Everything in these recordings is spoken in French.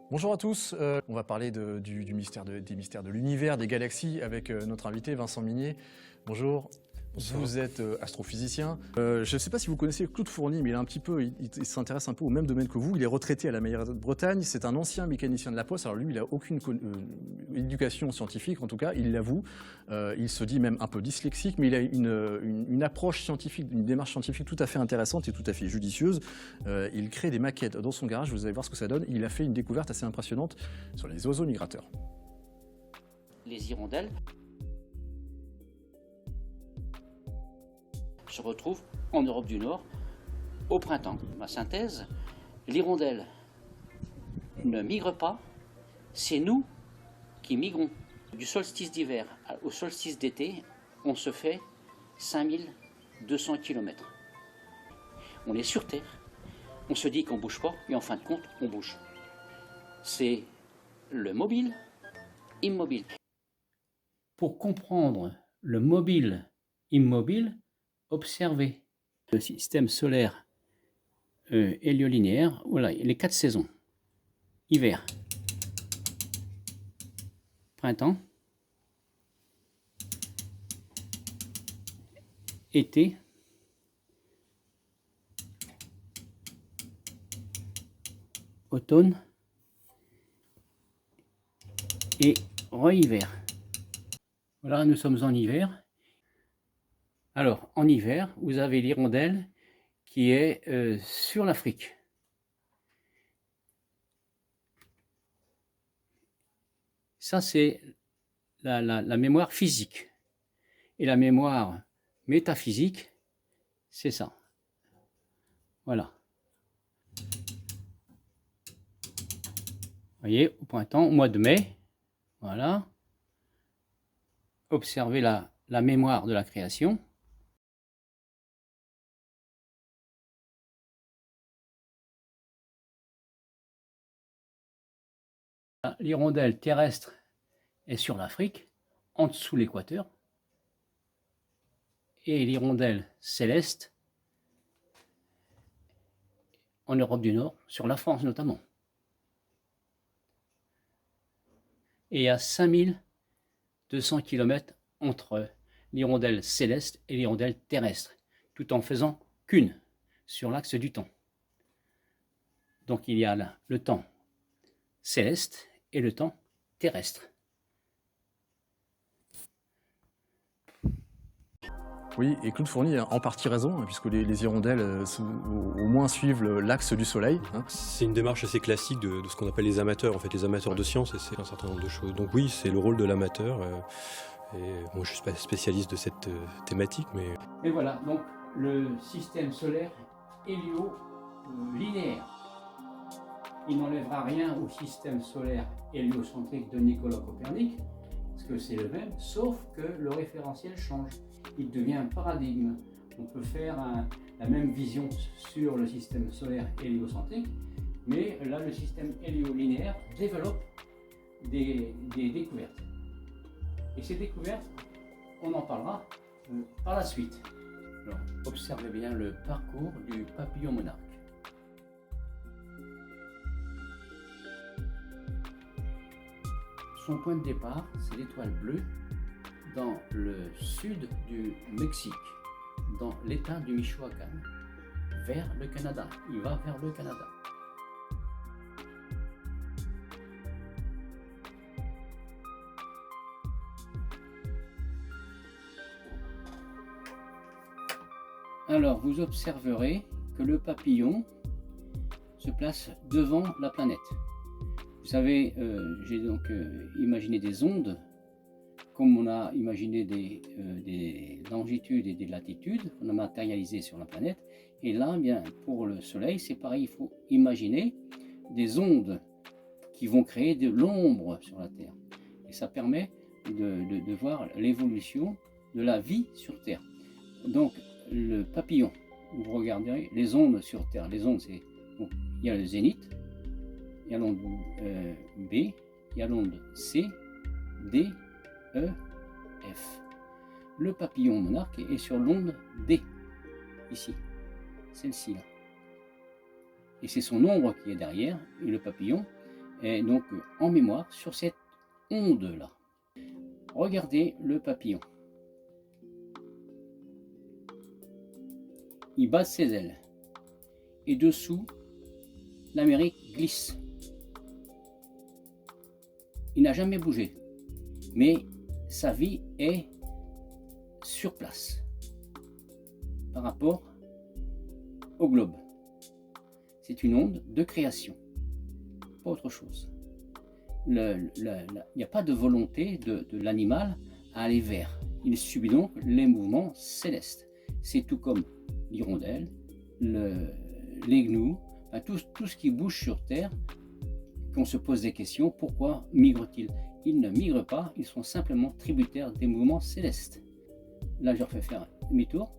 Bonjour à tous, on va parler du mystère des mystères de l'univers, des galaxies, avec notre invité Vincent Minier. Bonjour. Bonsoir. Vous êtes astrophysicien. Je ne sais pas si vous connaissez Claude Fournier, mais il s'intéresse un peu au même domaine que vous. Il est retraité à la Meilleure de Bretagne. C'est un ancien mécanicien de la Poste. Alors lui, il n'a aucune éducation scientifique, en tout cas, il l'avoue. Il se dit même un peu dyslexique, mais il a une approche scientifique, une démarche scientifique tout à fait intéressante et tout à fait judicieuse. Il crée des maquettes dans son garage. Vous allez voir ce que ça donne. Il a fait une découverte assez impressionnante sur les oiseaux migrateurs. Les hirondelles se retrouvent en Europe du Nord au printemps. Ma synthèse, l'hirondelle ne migre pas, c'est nous qui migrons. Du solstice d'hiver au solstice d'été, on se fait 5200 km. On est sur Terre, on se dit qu'on ne bouge pas, et en fin de compte, on bouge. C'est le mobile, immobile. Pour comprendre le mobile, immobile, observez le système solaire héliolinéaire. Voilà, les 4 saisons. Hiver, printemps, été, automne et re-hiver. Voilà, nous sommes en hiver. Alors, en hiver, vous avez l'hirondelle qui est sur l'Afrique. Ça, c'est la mémoire physique. Et la mémoire métaphysique, c'est ça. Voilà. Vous voyez, au printemps, au mois de mai, voilà. Observez la mémoire de la création. L'hirondelle terrestre est sur l'Afrique, en dessous de l'équateur, et l'hirondelle céleste en Europe du Nord, sur la France notamment. Et il y a 5200 km entre l'hirondelle céleste et l'hirondelle terrestre, tout en faisant qu'une sur l'axe du temps. Donc il y a là le temps céleste et le temps terrestre. Oui, et Claude Fournier a en partie raison, puisque les hirondelles au moins suivent l'axe du Soleil. Hein. C'est une démarche assez classique de ce qu'on appelle les amateurs, en fait, les amateurs de science, et c'est un certain nombre de choses. Donc oui, c'est le rôle de l'amateur, et moi je suis pas spécialiste de cette thématique, mais... Et voilà, donc le système solaire hélio-linéaire. Il n'enlèvera rien au système solaire héliocentrique de Nicolas Copernic, parce que c'est le même, sauf que le référentiel change. Il devient un paradigme. On peut faire la même vision sur le système solaire héliocentrique, mais là, le système héliolinéaire développe des découvertes. Et ces découvertes, on en parlera par la suite. Alors, observez bien le parcours du papillon monarque. Son point de départ, c'est l'étoile bleue dans le sud du Mexique, dans l'état du Michoacán, vers le Canada. Il va vers le Canada. Alors, vous observerez que le papillon se place devant la planète. Vous savez, j'ai donc imaginé des ondes, comme on a imaginé des longitudes et des latitudes, on a matérialisé sur la planète. Et là, bien, pour le Soleil, c'est pareil, il faut imaginer des ondes qui vont créer de l'ombre sur la Terre. Et ça permet de voir l'évolution de la vie sur Terre. Donc, le papillon, vous regarderez les ondes sur Terre. Les ondes, c'est, bon, il y a le zénith, il y a l'onde B, il y a l'onde C, D, E, F. Le papillon monarque est sur l'onde D, ici, celle-ci là. Et c'est son ombre qui est derrière, et le papillon est donc en mémoire sur cette onde-là. Regardez le papillon. Il bat ses ailes. Et dessous, l'Amérique glisse. Il n'a jamais bougé. Mais sa vie est sur place par rapport au globe. C'est une onde de création, pas autre chose. Il n'y a pas de volonté de l'animal à aller vers. Il subit donc les mouvements célestes. C'est tout comme l'hirondelle, les gnous, enfin, tout ce qui bouge sur Terre, qu'on se pose des questions, pourquoi migrent-ils? Ils ne migrent pas, ils sont simplement tributaires des mouvements célestes. Là, je leur fais faire demi-tour.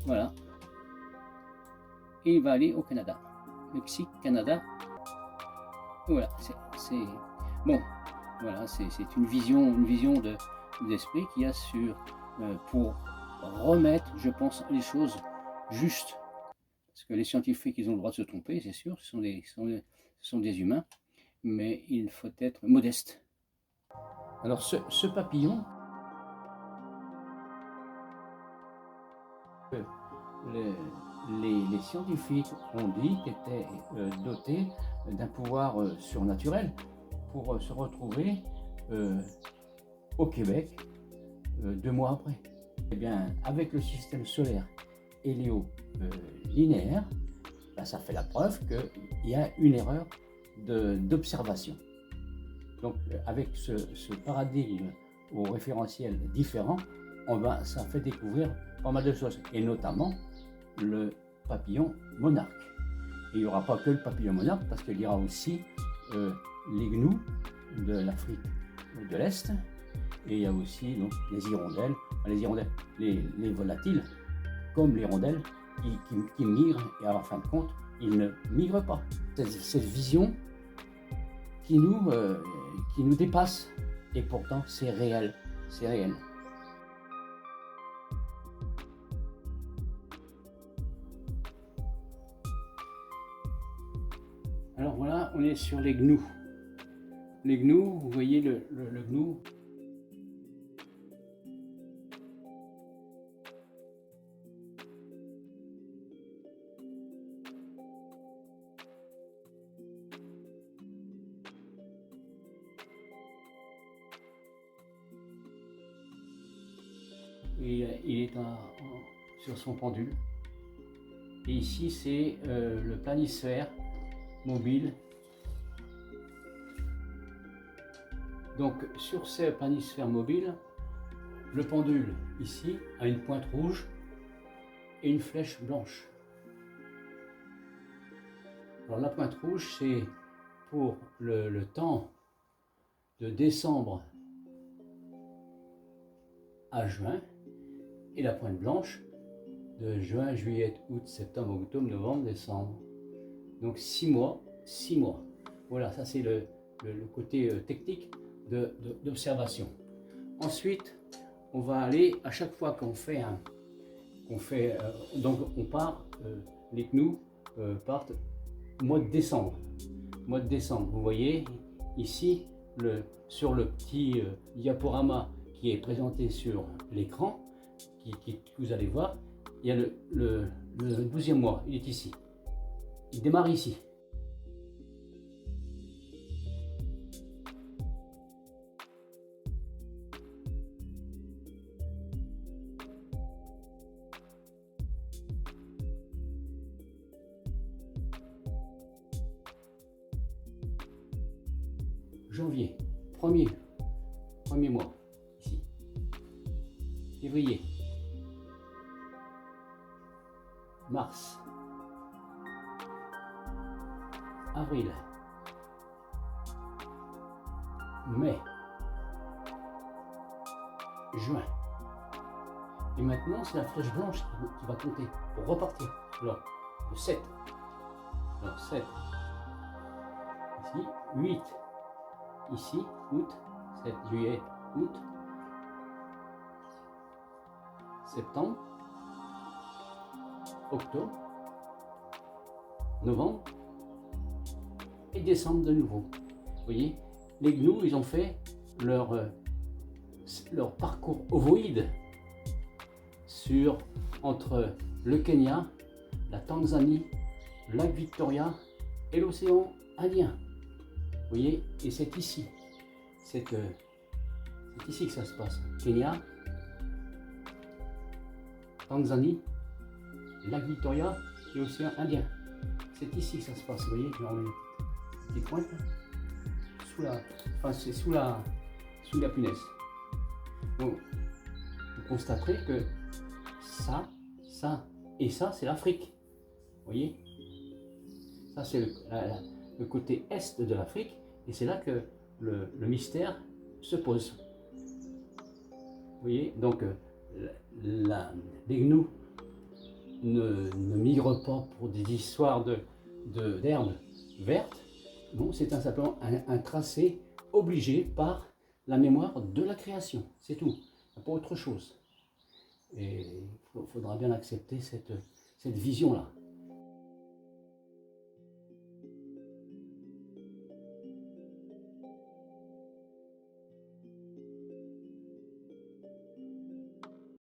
Voilà. Et il va aller au Canada. Mexique, Canada. Voilà, c'est bon. Voilà, c'est une vision d'esprit qu'il y a sur pour remettre, je pense, les choses justes. Parce que les scientifiques, ils ont le droit de se tromper, c'est sûr. Ce sont des humains, mais il faut être modeste. Alors, ce papillon, les scientifiques ont dit qu'il était doté d'un pouvoir surnaturel pour se retrouver au Québec 2 mois après. Eh bien, avec le système solaire hélio-linéaire, ça fait la preuve qu'il y a une erreur d'observation. Donc, avec ce paradigme au référentiel différent, ça fait découvrir pas mal de choses, et notamment le papillon monarque. Et il n'y aura pas que le papillon monarque, parce qu'il y aura aussi les gnous de l'Afrique de l'Est, et il y a aussi donc, les hirondelles, les volatiles, comme l'hirondelle, qui migrent, et à la fin de compte, ils ne migrent pas. Cette vision qui nous dépasse, et pourtant c'est réel, c'est réel. Alors voilà, on est sur les gnous. Les gnous, vous voyez le gnou. Il est sur son pendule. Et ici, c'est le planisphère mobile. Donc, sur ce planisphère mobile, le pendule, ici, a une pointe rouge et une flèche blanche. Alors, la pointe rouge, c'est pour le temps de décembre à juin, et la pointe blanche de juin, juillet, août, septembre, octobre, novembre, décembre. Donc 6 mois, 6 mois. Voilà, ça c'est le côté technique d'observation. Ensuite, on va aller, à chaque fois qu'on fait donc on part, les gnous partent au mois de décembre. Mois de décembre, vous voyez ici, sur le petit diaporama qui est présenté sur l'écran, que vous allez voir, il y a le 12e mois, il est ici. Il démarre ici. Janvier, premier mois, ici. Février, mars, avril, mai, juin. Et maintenant, c'est la flèche blanche qui va compter pour repartir. Alors, le 7. Alors, 7. Ici, 8. Ici, août, 7 juillet, août, septembre, octobre, novembre et descendent de nouveau. Vous voyez, les gnous, ils ont fait leur parcours ovoïde entre le Kenya, la Tanzanie, le lac Victoria et l'océan Indien. Vous voyez, et c'est ici. C'est ici que ça se passe. Kenya, Tanzanie, lac Victoria et océan Indien. C'est ici que ça se passe. Vous voyez, je vais enlever une petite pointe c'est sous la punaise. Bon, vous constaterez que ça et ça, c'est l'Afrique. Vous voyez, ça c'est le côté est de l'Afrique, et c'est là que le mystère se pose. Vous voyez, donc les gnous ne migrent pas pour des histoires d'herbes vertes. Bon, c'est simplement un tracé obligé par la mémoire de la création, c'est tout, pas autre chose. Et il faudra bien accepter cette vision-là.